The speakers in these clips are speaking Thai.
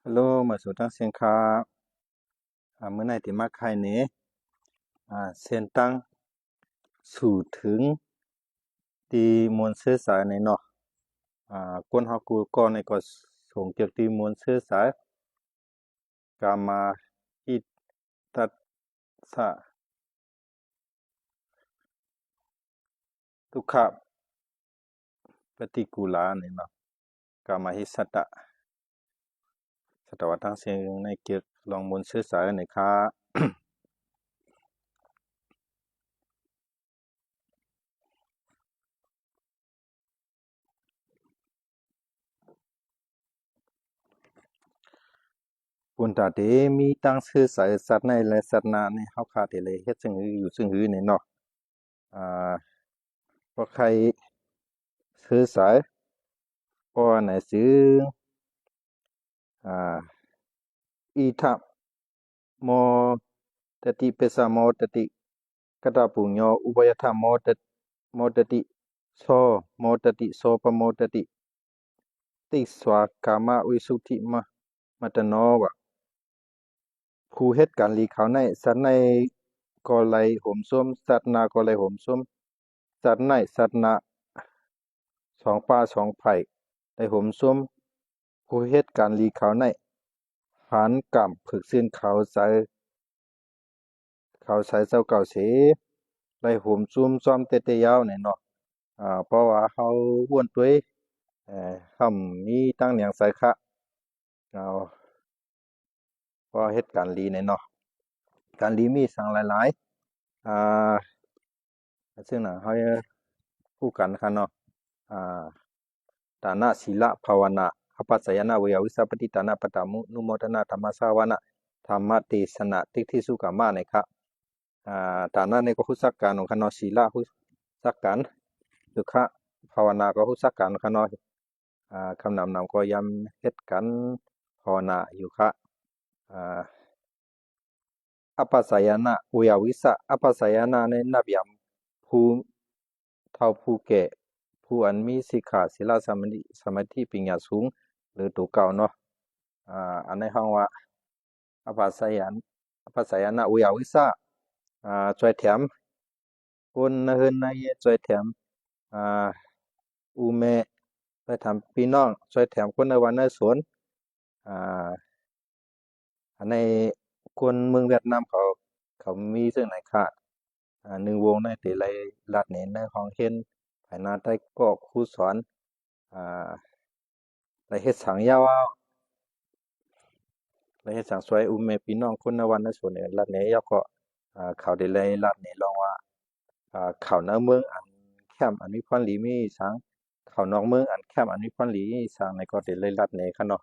ฮัลโหลมาสู่ตั้งเสียงครับเมื่อไหร่ที่มาใครเนี้เสียงตั้งสู่ถึงที่มวลสื่อสารในเนาะก้นเฮากูก่อนในก็ส่งเกี่ยวที่มวลสื่อสารกามาอิตัสสะทุกขะปฏิกูลาในเนาะกามาหิสัตตะสัตวทั้งเสียงในเกี่ยวลองมวลสื่อสารในค่ะปุ่นตาเดมีตั้งสื่อสารสัตว์ในและสัตว์นาในเฮาคาเดเลยเฮ็ดซึ่งหืออยู่ซึ่งหือในเนาะอ่าพอใครสื่อสารพอไหนซื้ออ่าอีทับโมตติเปสะโมตติกตปุญโญอุปยทโมตโมตติโสโมตติโสปโมตติติสวากามะวิสุทธิมะมัตโนวะผู้เฮ็ดการลีเขาในสัตว์ในก็ไลห่มส้วมสัตว์นาก็ไลห่มส้วมสัตว์ในสัตว์นาสองป่าสองไผ่ได้ห่มส้วมผู้เฮ็ดการลีเขาในหันกำผึกสิ้นเขาใส่เจ้าเก่าเสได้ห่มซุ่มซ้อมเตเตยาวเนี่ยเนาะเพราะว่าเขาอ้วนตัวเขามีตั้งเหนียงใส่คะเอาพอเฮ็ดการลีเนี่ยเนาะการลีมีสั่งหลายๆซึ่งน่ะเขาคู่กันค่ะเนาะอ่าฐานะศีลภาวนาอปัสสยนะเวยาวิสัพปติฐานะปตามุนุโมทนาธรรมสาวนะธรรมเทศนาทิฏฐิสุกามาเนี่ยครับฐานะในก็หุสักการของคณะศีลหุสักการสุขะภาวนาก็หุสักการคณะคำนำก็ยำเฮ็ดกันภาวนาอยู่ค่ะอ่าอปัสสยนะเวยาวิสะอปัสสยนะในนับยำผู้เท่าผู้แก่ผู้อันมีสิกขาศีลสมาธิปัญญาสูงหรือตัวเก่าเนาะอันในห้องว่าอภัสยันอภัสยนะอุยาวิสาช่วยแถมคนนะเฮินนะเยช่วยแถมอ่าอูเมช่วยทำพี่น้องช่วยแถมคนในวันในสวนอ่าอันในคนเมืองเวียดนามเขามีซึ่งไหนค่ะหนึ่งวงในตีไรลัดเน้นในห้องเห็นภายหน้าใต้ก็ครูสอนอ่าไรเฮ็ดสังยาวไรเฮ็ดสังสวยอุเมพี่น้องคนในวันในสวนเนี่ยลัดเนยก็เขาได้เลยลัดเนลองว่าเขาในเมืองอันแคมป์อันมีความหลีมีสังเขานอกเมืองอันแคมป์อันมีความหลีสังในก็ได้เลยลัดเนค่ะเนาะ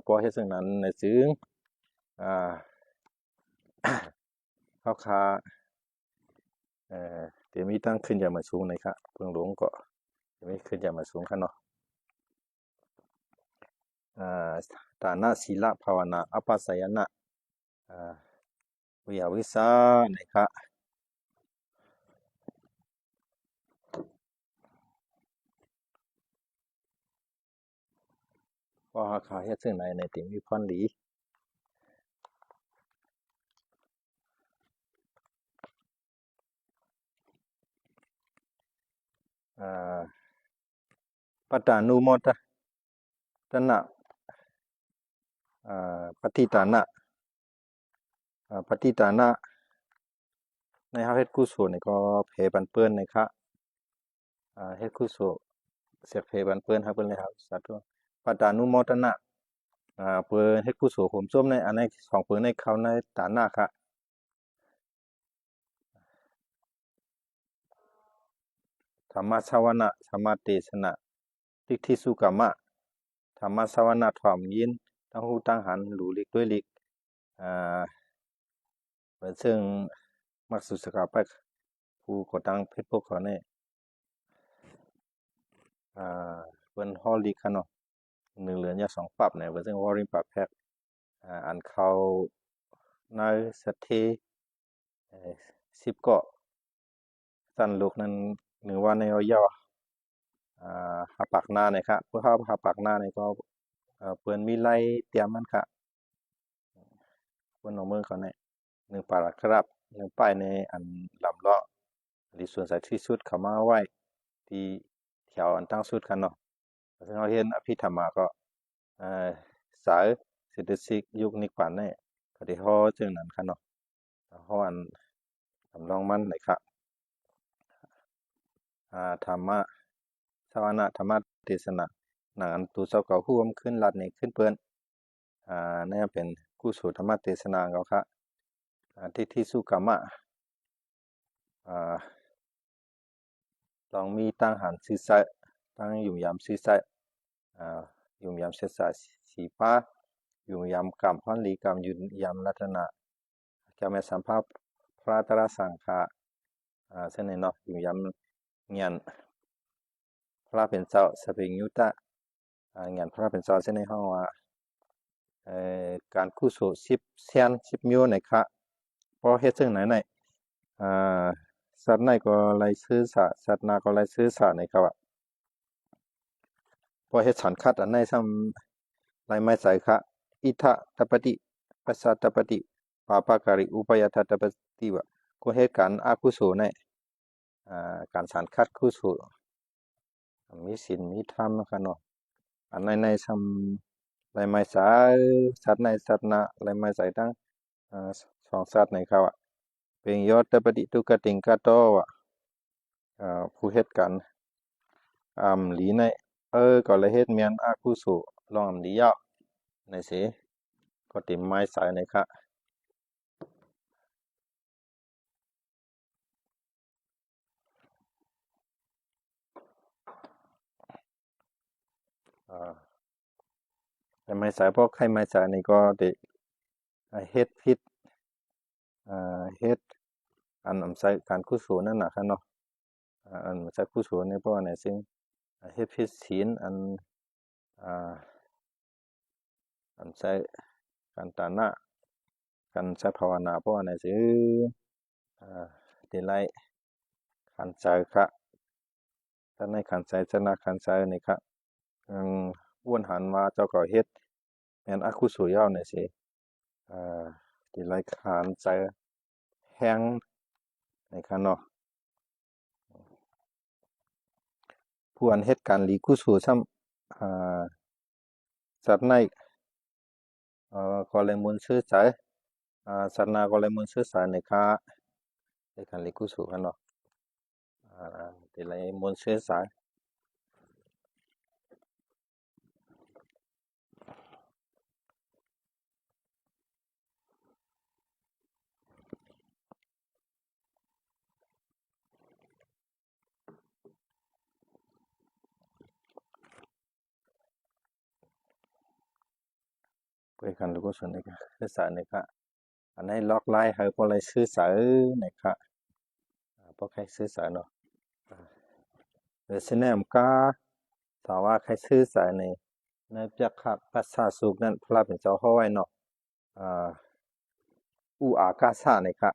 เพราะเฮ็ดซึ่งนั้นในซึ่งอ่าเขาคาเดี๋ยวมีตั้งขึ้นอย่ามาสูงเลยครับเพิ่งหลงก็เดี๋ยวมีขึ้นอย่ามาสูงค่ะเนาะฐานะศีลภาวนาอปัสสยนะวิยาวิสานะครับว่าเขาเฮ็ดซึ่งไหนในติมีความหลีปัตตานุโมทนะปฏิฐานะปฏิฐานะในเฮาเฮ็ดกุศลนี่ก็เพบันเปิ้นนะครับเฮ็ดกุศลเสียเพบันเปิ้นครับเปิ้นเลยครับสาธุปัตตานุโมทนะเปิ้นเฮ็ดกุศลผมส้มในอันในสองเปิ้นในเขาในฐานะครับธรรมสวนะธรรมเทศนาทิฏฐิสุกามะธรรมสวนะถ่อมยินตั้งหูตั้งหันหลูหลีกด้วยหลีกอ่าเปิ้นซึ่งมักสุสกาไปผู้ก่อตั้งเฟซบุ๊กเขาเนี่ยเปิ้นฮอลลีกค่ะเนาะ1เหรียญยา2ปรับเนี่ยเปิ้นซึ่งวอริงปรับแพ็กอันเขาในสัทเท10เกาะสั้นลูกนั้น1วันในเอายอหาปากหน้าเนี่ยครับเพื่อเข้าหาปากหน้าเนี่ยก็ เปิ้นมีไล่เตรียมมันค่ะเปิ้นเอามือเขาเนี่ย1ปาราครับ1ป้ายในอันลำเลาะที่ส่วนสายที่สุดเขามาไว้ที่แถวอันตั้งสุดกันเนาะซึ่งเราเห็นอภิธรรมาก็เอ่อสายเศรษฐศิกยุคนี้กว่าเนี่ยก็ได้ฮ้อจึงนั้นค่ะเนาะฮ้ออันสำรองมันเลยค่ะธรรมะสวนะธรรมะเทศนาหนังอันตูเจ้าเก่าฮู้มขึ้นรัดนี่ขึ้นเปิ้นนั่นเป็นกุศลธรรมะเทศนาเขาค่ะที่สุกามะลองมีตั้งหันซื่อสัตย์ตั้งอยู่ยามซื่อสัตย์อยู่ยามเสษาสีป้าอยู่ยามกรรมพันลีกรรมอยู่ยามรัตนะแกแม่สัมภาพพระตระสังฆะเส้นเนาะอยู่ยามเงียนพระเป็นเจ้าสเปงยุตะเงียนพระเป็นเจ้าเส้นในห้องว่าการกุศล10แสน10มิวในค่ะเพราะเฮ็ดจังไหนในสัตว์ในก็ไล่ซื้อสัตว์นาก็ไล่ซื้อในครับว่าพอเฮ็ดฉันคัดอันในซ้ำไล่ไม้ใส่ค่ะอิทะตปฏิปัสสะตปฏิปาปาการิอุปยทัตตปฏิว่าก็เฮ็ดการอากุศลในการฉันคัดกุศลมีศีลมีธรรมนะคะเนาะอันในซ้ำไล่ไม้สายสัตว์ในสัตว์นาไล่ไม้ใส่ตั้งสองสัตว์ในครับว่าเป็นยอดตปฏิทุกติงกะโตว่าผู้เฮ็ดกันหลีในก็เลยเฮ็ดเมียนอากุโสลองดียาวในเสก็ติมไม้สายในค่ะแต่ไม้สายพวกไข่ไม้สายนี่ก็ได้เฮ็ดผิดเฮ็ดอันใส่การกุศลนั่นน่ะค่ะเนาะอันใส่กุศลนี่เพราะว่าในซึ่งเฮ็ดผิดศีลอันใช้การตานะการใช้ภาวนาเพราะว่าในซึ่งได้ไล่ขันใจค่ะถ้าในขันใจชนะขันใจนี่ค่ะอ้วนหันมาเจ้าก็เฮ็ดแม่นอกุศลยาวนี่สิที่ไล่ขันใจแห้งในค่ะเนาะผู้อันเฮ็ดการหลีกุศลซ้ำสัตว์ในก็เลยมุนซื่อใจสัตว์นาก็เลยมุนซื่อใจในค่ะในการหลีกุศลค่ะเนาะที่ไล่มุนซื่อใจไปกันหลีกุศลในค่ะซื่อใจในค่ะอันให้ล็อกไล่ให้พอไล่ซื่อใจในค่ะพอใครซื่อใจเนาะฉะนั้นก็ถ้าว่าใครซื่อใจในจักขปัสสาสุขนั้นพระเป็นเจ้าเขาไว้เนาะอุอากาสะในค่ะ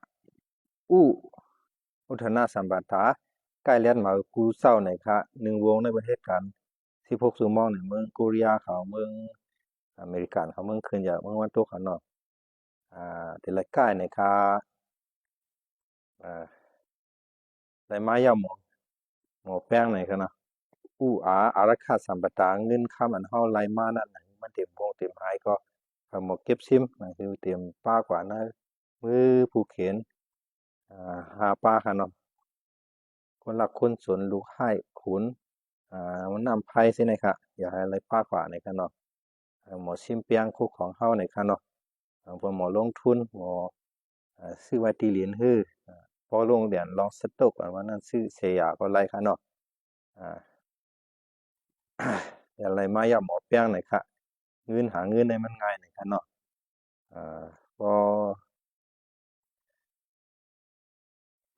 อุอุทนาสัมปทาใกล้เลียนมากูเศร้าในค่ะ1วงในประเทศกัน16ชั่วโมงในเมืองกอเรียเขาเมืองอเมริกันเขาเมืองขึ้นจากเมืองวันตกเขาเนาะแต่ละใกล้ในค่ะได้มายาหมอแป้งในค่ะเนาะอารักขาสัมปทานเงินคำอันเฮาไล่มานั่นน่ะมันเต็มวงเต็มหายก็หมอเก็บซิมนั่นคือเตรียมป้ากว่านะมือผู้เขียนหาป้าค่ะเนาะคนรักคนสนลูกให้ขุนมันนำไพ่สินะครับอย่าให้อะไรป้ากว่าในค่ะเนาะหมอซิมเปียงคุกของเฮาในค่ะเนาะพอหมอลงทุนหมอซื้อไว้ตีเหรียญฮื้อพอลงเหรียญลองสต๊อกว่านั้นซื้อเสียก็ไรค่ะเนาะอะไรมาอย่าหมอแป้งหน่อยค่ะเงินหาเงินได้มันง่ายหน่อยค่ะเนาะพอ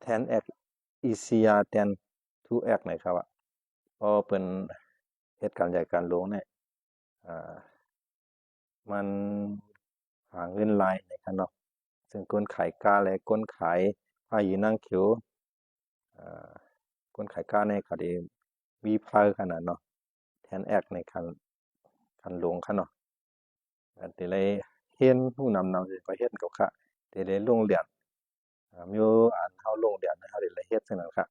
10x easier than 2x หน่อยครับว่าพอเป็นเหตุการณ์ใหญ่การลงเนี่ยมันหาเงินหลายหน่อยค่ะเนาะซึ่งคนขายกาและคนขายผ้ายีนางเขียวคนขายกาเนี่ยก็ได้มีพาขนาดเนาะ10xในคันลงค่ะเนาะ thì lấy hiênผู้นำthì có hiên cầu khá thì lấy lung điện miêu ảnh hao lung điện hao để lấy hếtซึ่งนั้นค่ะ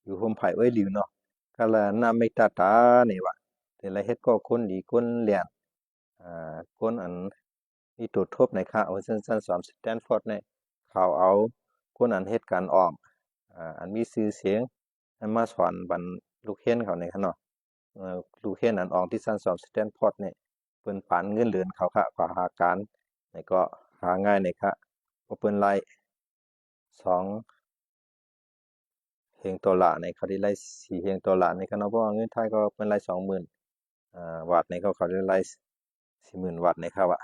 อยู่ห่มไผ่ไว้หลิวเนาะก็ละน้ำไม่ตาตานี่วะแต่ละเฮ็ดก็คนดีคนเลียนคนอันมีตัวทบในค่ะเอาสั้นๆสอนสแตนฟอร์ดเนี่ยเขาเอาคนอันเฮ็ดการออมอันมีชื่อเสียงอันมาสอนบรรลูกเฮ็นเขาในค่ะเนาะลูกเฮ็นอันออกที่สั้นสอนสแตนฟอร์ดเนี่ยเปิ้นปานเงินเดือนเขาค่ะกว่าหาการนี่ก็หาง่ายนี่ค่ะบ่เปิ้นไล่2เฮงตัวละในเขาได้ไล่4เฮงตัวละในค่ะเนาะเพราะว่าเงินไทยก็เปิ้นไล่20,000วัตต์ในเขาได้ไล่40,000วัตต์ในค่ะว่า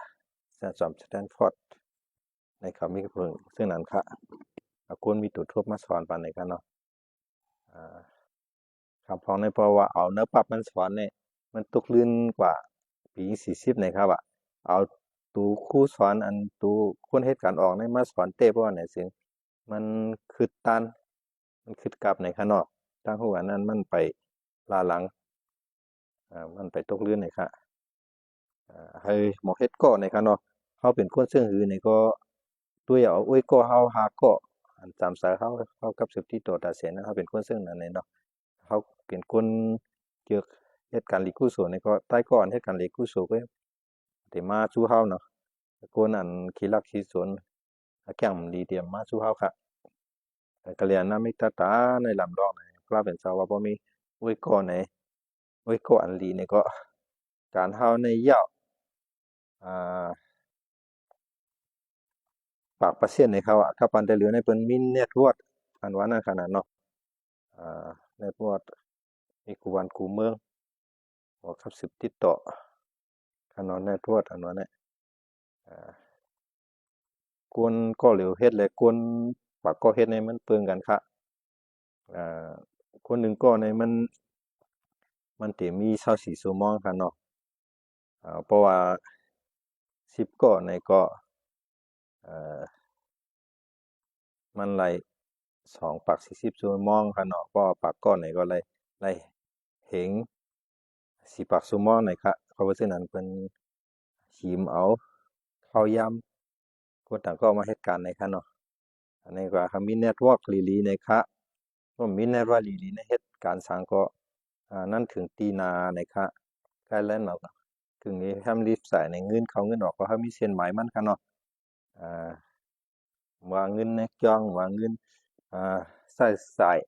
สั้นสอนสแตนฟอร์ดในเขามีเพิ่งซึ่งนั้นค่ะคนมีตัวทบมาสอนปานในค่ะเนาะคำพ้องในเพราะว่าเอาเนื้อปรับมันสอนเนี่ยมันตกลื่นกว่าปี40นะครับอ่ะเอาตูคู่สอนอันตูคนเฮ็ดการออกในมาสอนเต้เพราะว่าไหนสิมันคือตันมันคือกลับในข้างนอกตั้งหัวนั้นมันไปลาหลังมันไปตกลื่นในค่ะให้หมอเฮ็ดก็ในข้างนอกเฮาเป็นคนเสื่องหือนี่ก็ตัวเอาอ้วยก็เฮาหาก็อันตามสายเฮากับสืบที่ตัวตัดเสียนเฮาเป็นคนเสื่องนั้นเนาะเขาเป็นคนเกี่ยวเหตุการณ์ลีกุโสนี่ก็ใต้ก่อนเหตุการณ์ลีกุโสก็แต่มาสู้เฮาเนาะคนอันขี้รักขี้สนแข่งดีเตรียมมาสู้เฮาค่ะก็เรียนนะมิตรตาในลำดอกนี่กล้าเป็นชาวว่าบ่มีไว้ก่อนไหนไว้ก่อนอันลีนี่ก็การเฮาในยาวอ่าปากประเซียนในเขาถ้าปันได้เหลือในเปิ้นมีเน็ตวอร์กอันว่านั้นขนาดเนาะเน็ตวอร์กมีกูวันกูเมืองบ่ครับสืบติดต่อขนาดเน็ตวอร์กอันว่าเนี่ยกวนก็เหลวเฮ็ดและกวนปากก็เฮ็ดในมันเปลืองกันค่ะอ่าคนหนึ่งก็ในมันเตมี24ชั่วโมงค่ะเนาะเพราะว่า10ก็ในก็เอ่อมันไหล2ปาก40ชั่วโมงค่ะเนาะเพราะปากก้อนในก็ไหลเหง4ปากชั่วโมงในค่ะเพราะว่าฉะนั้นเพิ่นหิมเอาข้าวยำคนต่างก็มาเฮ็ดการในค่ะเนาะอันนี้ก็มีเน็ตวอร์กลีๆในค่ะก็มีเน็ตวอร์กลีๆในเฮ็ดการสร้างก็นั่นถึงตีนาในค่ะใกล้แล้วเนาะถึงนี้ทำรีบใส่ในเงินเข้าเงินออกก็เฮามีเส้นหมายมันค่ะเนาะว่าเงินในจ้องว่าเงินใช้สาย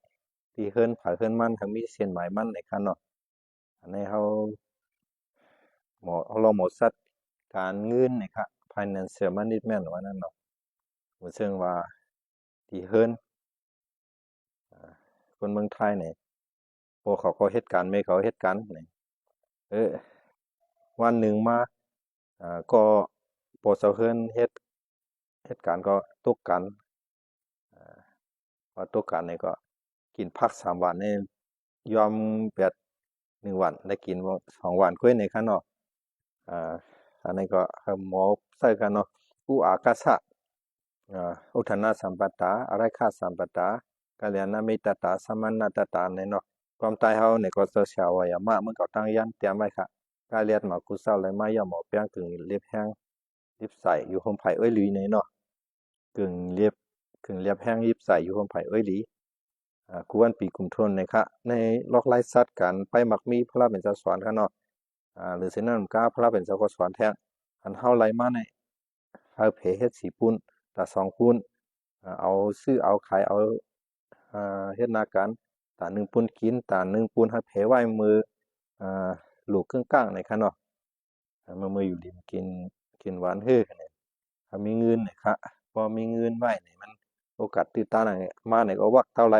ที่เฮิรนผาเฮิรนมันทั้งมีเส้นหมายมันในค่ะเนาะอันนี้เฮาเราหมดสัดการเงินนี่ค่ะ financial management ว่านั่นเนาะซึ่งว่าที่เฮิรนคนเมืองไทยนี่พวกเขาก็เฮ็ดการไม่เขาเฮ็ดกันนี่วันหนึ่งมาก็พอเซาเฮิรนเฮ็ดการก็ตกกันพอตกกันนี่ก็กินพัก3วันนี่ยอมแบบ1วันได้กิน2วันค่อยในค่ะเนาะอันนี้ก็หมอใส่กันเนาะอุอากาสะอุทนาสัมปตาอารัยคาสัมปตากัลยาณมิตรตาสัมมนาตตาในเนาะความตายเฮานี่ก็จะเสียวายามะมันก็ตั้งยันเตรียมไว้ค่ะกาเลียดหมากุเซาเลยมาย่อหมอเปียงกึ่งเลียบแห้งยิบใส่อยู่ห่มไผ่เอ้ยหลีในเนาะกึ่งเลียบกึ่งเลียบแห้งยิบใส่อยู่ห่มไผ่เอ้ยหลีกวนปีกุมทนในค่ะในลอกไล่สัตว์กันไปมักมีพระเป็นเจ้าสอนค่ะเนาะหรือเสนั้นกาพระเป็นเจ้าก็สอนแท้งอันเฮาไล่มาในเฮาเพเฮ็ด4ปุ้นตา2ปุ้นเอาซื้อเอาขายเอาเฮ็ดนาการตา1ปุ้นกินตา1ปุ้นเฮาเพไว้มือลูกครึ่งกลางในค่ะเนาะมืออยู่ดินกินหวานฮื้อเนี่ยถ้ามีเงินนี่ค่ะพอมีเงินไว้นี่มันโอกาสตื่นตานี่มานี่ก็วักเท่าไร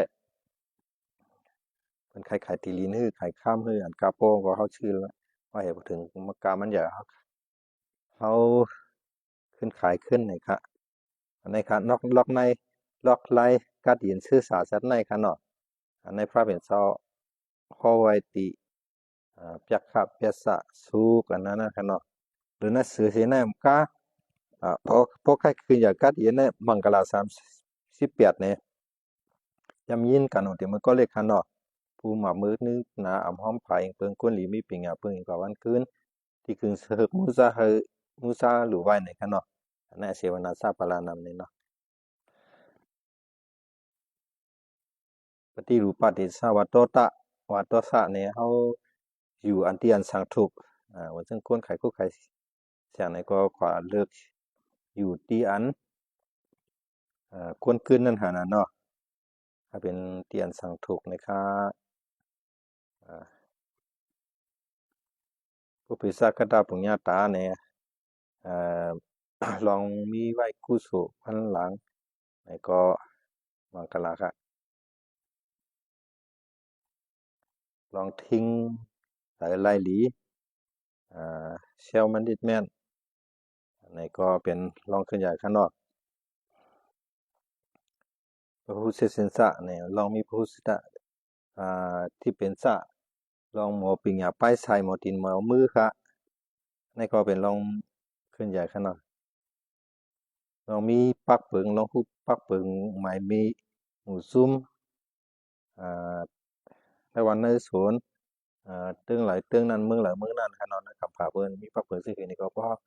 เพิ่นขายตีลีนฮื้อขายข้ามฮื้ออันกาโปก็เฮาชื่อแล้วว่าให้ถึงมากามันใหญ่เฮาขึ้นขายขึ้นนี่ค่ะอันนี้ค่ะล็อกในล็อกไลกัดยินซื่อสาสัตในค่ะเนาะอันในพระเป็นเจ้าฮอไว้ติจักขะเปียสะสุกอันนั้นนะค่ะเนาะหรือนะสือเสนมกาพอใครคืออยากกัดยินในมังกลา38เนี่ยยำยินกันเนาะที่มันก็เลขค่ะเนาะ ผู้หมามืดนึกนาอำห้อมไผเปิงกวนหลีมีปิงอ่ะเปิงอีกว่าวันคืนที่คืนเสกมูซาหรือไว้ในกันเนาะอันนั้นเสวนาซาปลานำนี่เนาะปฏิรูปปฏิสาวัตโตตะวัตโตสะเนี่ยเฮาอยู่อันที่อันสังทุกข์ว่าซึ่งคนไขคู่ไขเสียงในก็ขวาเลิกอยู่ที่อันควรคืนนั่นหานะเนาะถ้าเป็นที่อันสังทุกข์นะครับผู้พิสากตาปุญญาตาเนี่ยเอ่อ ลองมีไว้กุศลพันหลังแล้วก็มังกลาค่ะลองทิ้งหลายไล่หลีเชลมันดิดแม่นในก็เป็นลองขึ้นใหญ่ข้างนอกพระพุทธเซนสะเนี่ยลองมีพระพุทธะที่เป็นสะลองหมอปิงยาป้ายใส่หมอตินหมอมือค่ะในก็เป็นลองขึ้นใหญ่ข้างนอกลองมีปักเปิงลองฮุบปักเปิงหมายมีหมูซุ่มอ่าในวันในสวนตึงหลายตึงนั้นเมืองหลายเมืองนั้นค่ะเนาะนะครับผาเปิ้นมีปักเปิงสิคือนี่ก็เพราะ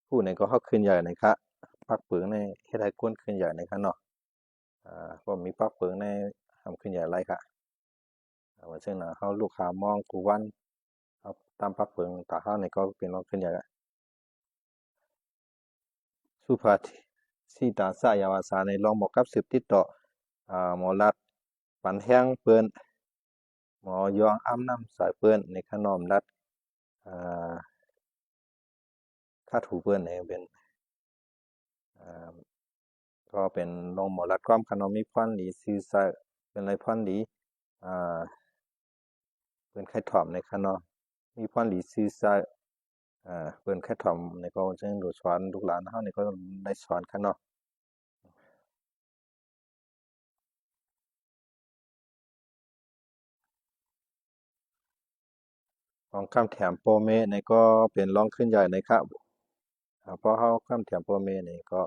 ผู้ในก็เฮาขึ้นใหญ่นะคะปักเปิงในเฮ็ดให้ก้นขึ้นใหญ่นะคะเนาะก็มีปักเปิงในทำขึ้นใหญ่หลายค่ะว่าซึ่งน่ะเฮาลูกค้ามองกูวันเอาตามปักเปิงตาเฮานี่ก็เป็นลองขึ้นใหญ่สุภาสิตาสายาวาสาในลองบอกกับสืบติดต่อหมอรัดปันแห้งเปิ้นหมอยองอ้ำน้ำสายเปิ้นในขนอมรัดอ่าค่าถูเปิ้นเนี่ยเป็นอ่าก็เป็นลงหมอรัดความขนมมีพรหลีซื่อซะเป็นไรพรหลีอ่าเปิ้นไข่ถ่อมในขนอมมีพรหลีซื่อซะเปิ้นไข่ถ่อมในก็จึงดูสอนลูกหลานเฮานี่ก็ได้สอนค่ะเนาะของคำแถมโปรเมในก็เป็นรองขึ้นใหญ่ในครับเพราะเฮาคำแถมโปรเมนี่ก็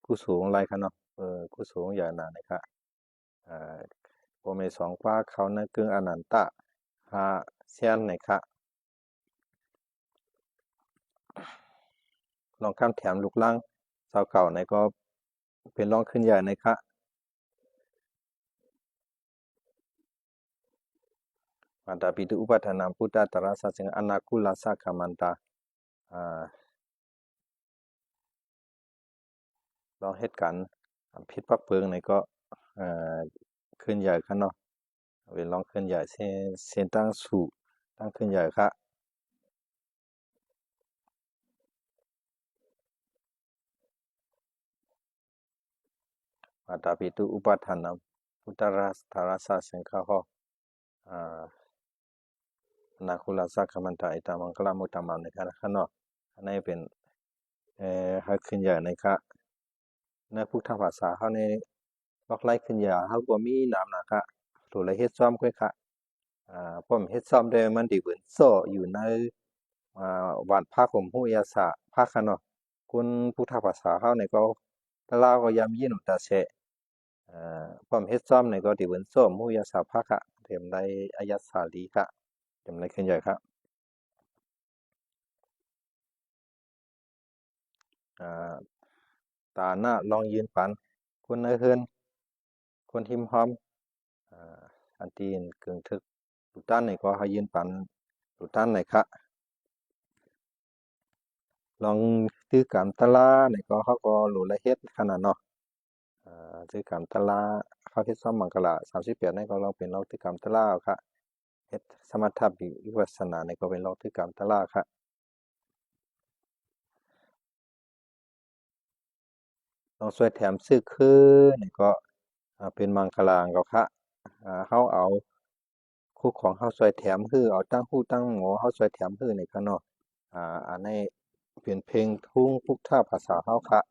ผู้สูงหลายค่ะเนาะผู้สูงใหญ่หนานะครับอ่าโปรเมสองกว่าเขานะกึ่งอนันตะหาเซียนนะครับลองคำแถมลูกล่างสาวเก่าในก็เป็นรองขึ้นใหญ่นะครับมาตาปิตุอุปัฏฐานังพุทธตรัสสะสิงอนาคุลาสะขมันตาอ่าลองเฮ็ดกันผิดปักเปิงในก็อ่าขึ้นใหญ่ค่ะเนาะเป็นรองขึ้นใหญ่เส้นตั้งสู่ตั้งขึ้นใหญ่ค่ะมาตาปิตุอุปัฏฐานังพุทธรัสสะสิงฆะหออ่านาคุลาสะขมันตาอิตามังคลามุตตมังในค่ะเนาะอันนี้เป็นให้ขึ้นใหญ่นะครับในพุทธภาษาเขาในลอกไล่ขึ้นใหญ่เขาบ่มีนามนะครับตัวเลยเฮ็ดซ่อมก้อยค่ะผมเฮ็ดซ่อมได้มันดีเบิ่นโซอยู่ในวันภาคผมฮู้ยาสะภาคคะเนาะคุณพุทธภาษาเขาในก็ตะลาวก็ยามยินอุตาเสะผมเฮ็ดซ่อมในก็ดีเบิ่นโซฮู้ยาสะภาคะเต็มในอายะสาลีค่ะเต็มในขึ้นใหญ่ครับอ่าตาหน้าลองยืนปันคนเฮือนคนหิมหอมอันที่กึ่งทึกตุตันนี่ก็ให้ยืนปันตุตันนี่ค่ะลองตื้อกามตะลานี่ก็เขาก็รู้ละเฮ็ดขนาดเนาะตื้อกามตะลาเขาเฮ็ดซ่อมมังกลา38นี่ก็ลองเป็นลองตื้อกามตะลาเอาค่ะเฮ็ดสมถะวิปัสสนานี่ก็เป็นลองตื้อกามตะลาค่ะลองช่วยแถมซื้อคือนี่ก็เป็นมังกลาก็ค่ะเขาเอาคู่ของเขาช่วยแถมคือเอาตั้งคู่ตั้งหมอเขาช่วยแถมคือนี่ค่ะเนาะอันนี้เป็นเพลงทุ่งพุทธภาษาเฮาค่ะ